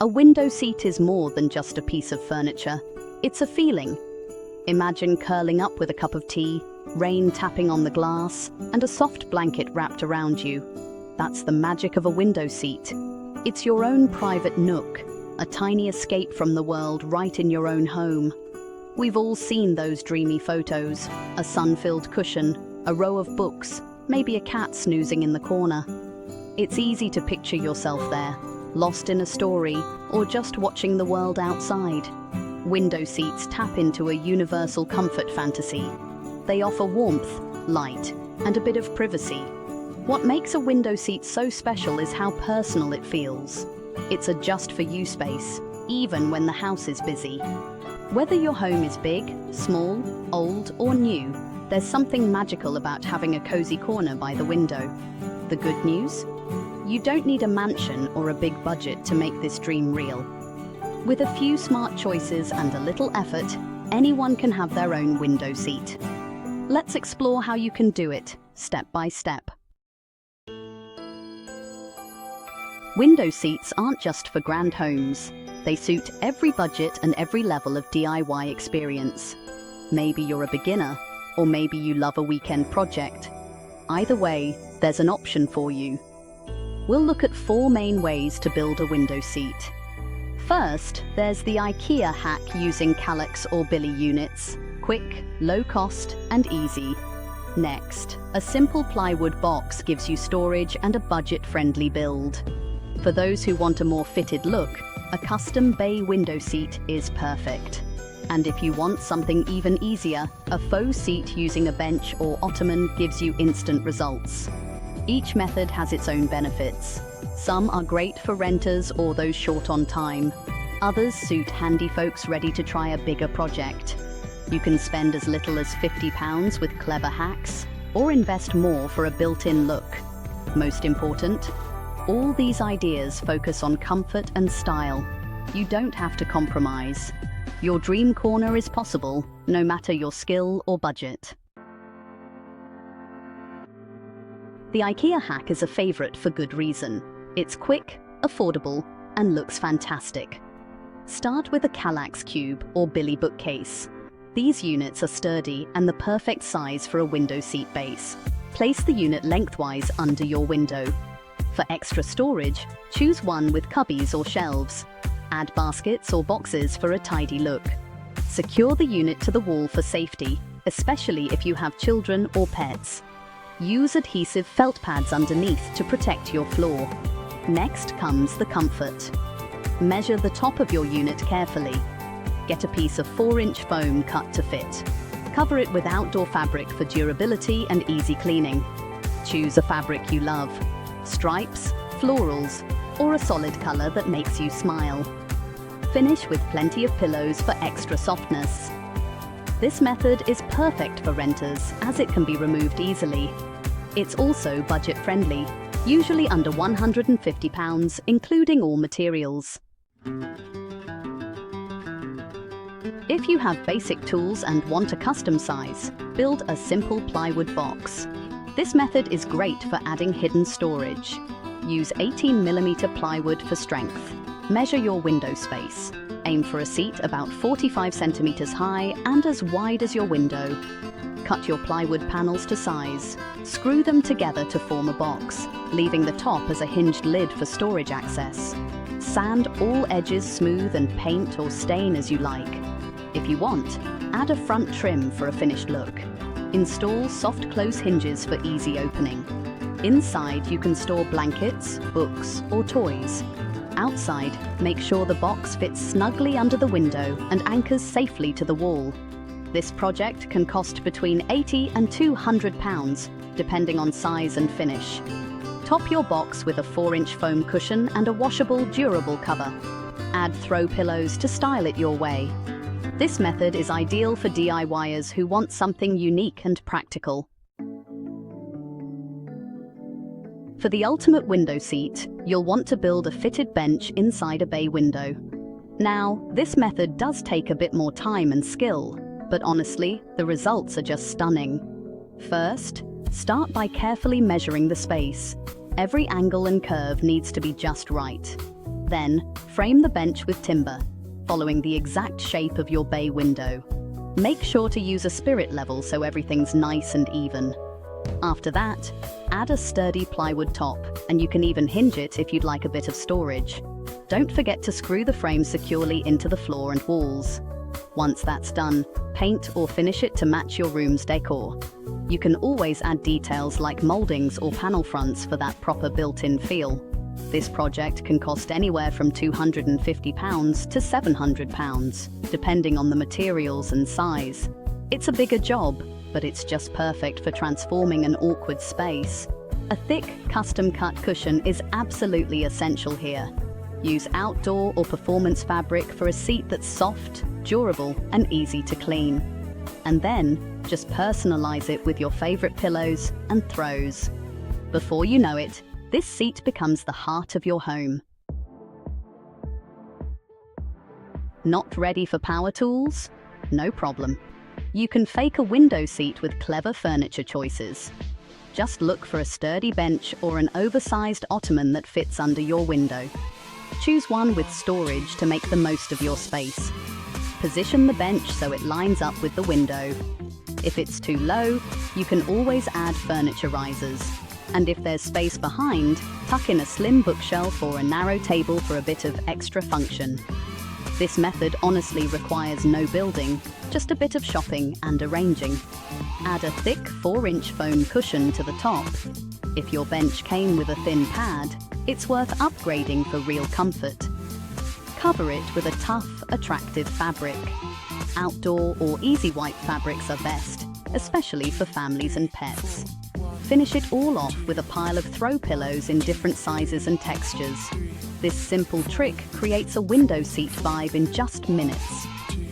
A window seat is more than just a piece of furniture. It's a feeling. Imagine curling up with a cup of tea, rain tapping on the glass, and a soft blanket wrapped around you. That's the magic of a window seat. It's your own private nook, a tiny escape from the world right in your own home. We've all seen those dreamy photos, a sun-filled cushion, a row of books, maybe a cat snoozing in the corner. It's easy to picture yourself there, lost in a story, or just watching the world outside. Window seats tap into a universal comfort fantasy. They offer warmth, light, and a bit of privacy. What makes a window seat so special is how personal it feels. It's a just-for-you space, even when the house is busy. Whether your home is big, small, old, or new, there's something magical about having a cozy corner by the window. The good news? You don't need a mansion or a big budget to make this dream real. With a few smart choices and a little effort, anyone can have their own window seat. Let's explore how you can do it, step by step. Window seats aren't just for grand homes. They suit every budget and every level of DIY experience. Maybe you're a beginner, or maybe you love a weekend project. Either way, there's an option for you. We'll look at 4 main ways to build a window seat. First, there's the IKEA hack using Kallax or Billy units. Quick, low cost, and easy. Next, a simple plywood box gives you storage and a budget-friendly build. For those who want a more fitted look, a custom bay window seat is perfect. And if you want something even easier, a faux seat using a bench or ottoman gives you instant results. Each method has its own benefits. Some are great for renters or those short on time. Others suit handy folks ready to try a bigger project. You can spend as little as £50 with clever hacks, or invest more for a built-in look. Most important, all these ideas focus on comfort and style. You don't have to compromise. Your dream corner is possible, no matter your skill or budget. The IKEA hack is a favorite for good reason. It's quick, affordable, and looks fantastic. Start with a Kallax cube or Billy bookcase. These units are sturdy and the perfect size for a window seat base. Place the unit lengthwise under your window. For extra storage, choose one with cubbies or shelves. Add baskets or boxes for a tidy look. Secure the unit to the wall for safety, especially if you have children or pets. Use adhesive felt pads underneath to protect your floor. Next comes the comfort. Measure the top of your unit carefully. Get a piece of 4-inch foam cut to fit. Cover it with outdoor fabric for durability and easy cleaning. Choose a fabric you love. Stripes, florals, or a solid color that makes you smile. Finish with plenty of pillows for extra softness. This method is perfect for renters as it can be removed easily. It's also budget-friendly, usually under £150, including all materials. If you have basic tools and want a custom size, build a simple plywood box. This method is great for adding hidden storage. Use 18mm plywood for strength. Measure your window space. Aim for a seat about 45 centimeters high and as wide as your window. Cut your plywood panels to size. Screw them together to form a box, leaving the top as a hinged lid for storage access. Sand all edges smooth and paint or stain as you like. If you want, add a front trim for a finished look. Install soft close hinges for easy opening. Inside, you can store blankets, books, or toys. Outside, make sure the box fits snugly under the window and anchors safely to the wall. This project can cost between £80 and £200, depending on size and finish. Top your box with a 4-inch foam cushion and a washable, durable cover. Add throw pillows to style it your way. This method is ideal for DIYers who want something unique and practical. For the ultimate window seat, you'll want to build a fitted bench inside a bay window. Now, this method does take a bit more time and skill, but honestly, the results are just stunning. First, start by carefully measuring the space. Every angle and curve needs to be just right. Then, frame the bench with timber, following the exact shape of your bay window. Make sure to use a spirit level so everything's nice and even. After that, add a sturdy plywood top, and you can even hinge it if you'd like a bit of storage. Don't forget to screw the frame securely into the floor and walls. Once that's done, paint or finish it to match your room's decor. You can always add details like moldings or panel fronts for that proper built-in feel. This project can cost anywhere from £250 to £700, depending on the materials and size. It's a bigger job, but it's just perfect for transforming an awkward space. A thick, custom-cut cushion is absolutely essential here. Use outdoor or performance fabric for a seat that's soft, durable, and easy to clean. And then, just personalize it with your favorite pillows and throws. Before you know it, this seat becomes the heart of your home. Not ready for power tools? No problem. You can fake a window seat with clever furniture choices. Just look for a sturdy bench or an oversized ottoman that fits under your window. Choose one with storage to make the most of your space. Position the bench so it lines up with the window. If it's too low, you can always add furniture risers. And if there's space behind, tuck in a slim bookshelf or a narrow table for a bit of extra function. This method honestly requires no building, just a bit of shopping and arranging. Add a thick 4-inch foam cushion to the top. If your bench came with a thin pad, it's worth upgrading for real comfort. Cover it with a tough, attractive fabric. Outdoor or easy white fabrics are best, especially for families and pets. Finish it all off with a pile of throw pillows in different sizes and textures. This simple trick creates a window seat vibe in just minutes.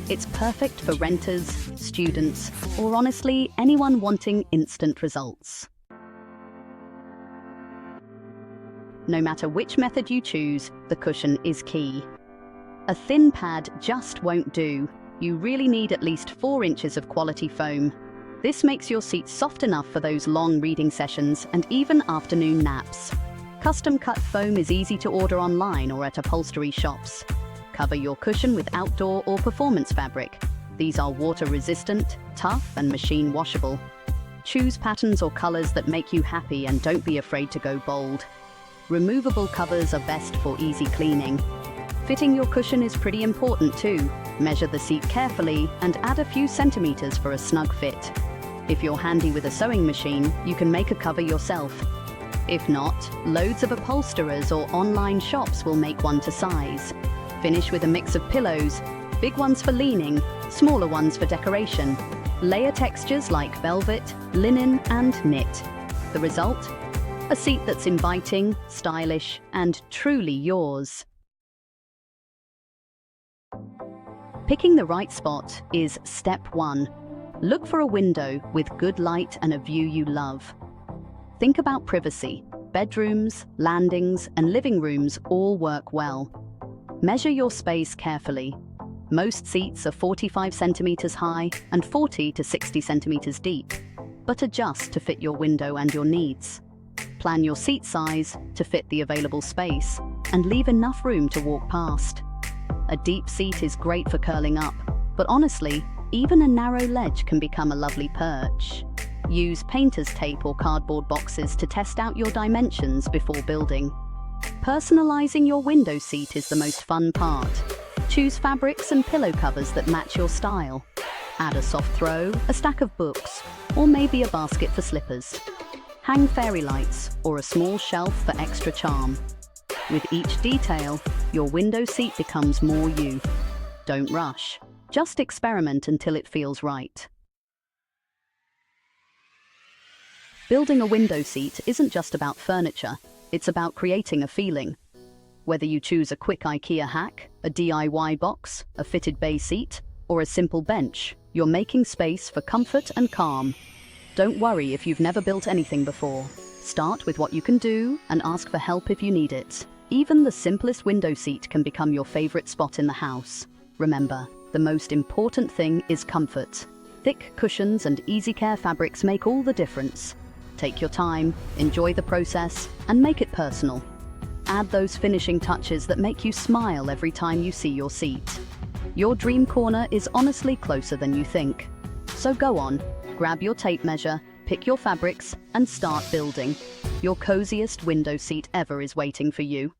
It's perfect for renters, students, or honestly, anyone wanting instant results. No matter which method you choose, the cushion is key. A thin pad just won't do. You really need at least 4 inches of quality foam. This makes your seat soft enough for those long reading sessions and even afternoon naps. Custom-cut foam is easy to order online or at upholstery shops. Cover your cushion with outdoor or performance fabric. These are water-resistant, tough, and machine-washable. Choose patterns or colors that make you happy and don't be afraid to go bold. Removable covers are best for easy cleaning. Fitting your cushion is pretty important too. Measure the seat carefully and add a few centimeters for a snug fit. If you're handy with a sewing machine, you can make a cover yourself. If not, loads of upholsterers or online shops will make one to size. Finish with a mix of pillows, big ones for leaning, smaller ones for decoration. Layer textures like velvet, linen, and knit. The result? A seat that's inviting, stylish, and truly yours. Picking the right spot is step 1. Look for a window with good light and a view you love. Think about privacy. Bedrooms, landings, and living rooms all work well. Measure your space carefully. Most seats are 45 centimeters high and 40 to 60 centimeters deep, but adjust to fit your window and your needs. Plan your seat size to fit the available space and leave enough room to walk past. A deep seat is great for curling up, but honestly, even a narrow ledge can become a lovely perch. Use painter's tape or cardboard boxes to test out your dimensions before building. Personalizing your window seat is the most fun part. Choose fabrics and pillow covers that match your style. Add a soft throw, a stack of books, or maybe a basket for slippers. Hang fairy lights or a small shelf for extra charm. With each detail, your window seat becomes more you. Don't rush. Just experiment until it feels right. Building a window seat isn't just about furniture, it's about creating a feeling. Whether you choose a quick IKEA hack, a DIY box, a fitted bay seat, or a simple bench, you're making space for comfort and calm. Don't worry if you've never built anything before. Start with what you can do and ask for help if you need it. Even the simplest window seat can become your favorite spot in the house. Remember, the most important thing is comfort. Thick cushions and easy care fabrics make all the difference. Take your time, enjoy the process, and make it personal. add those finishing touches that make you smile every time you see your seat. Your dream corner is honestly closer than you think. So go on, grab your tape measure, pick your fabrics, and start building. Your coziest window seat ever is waiting for you.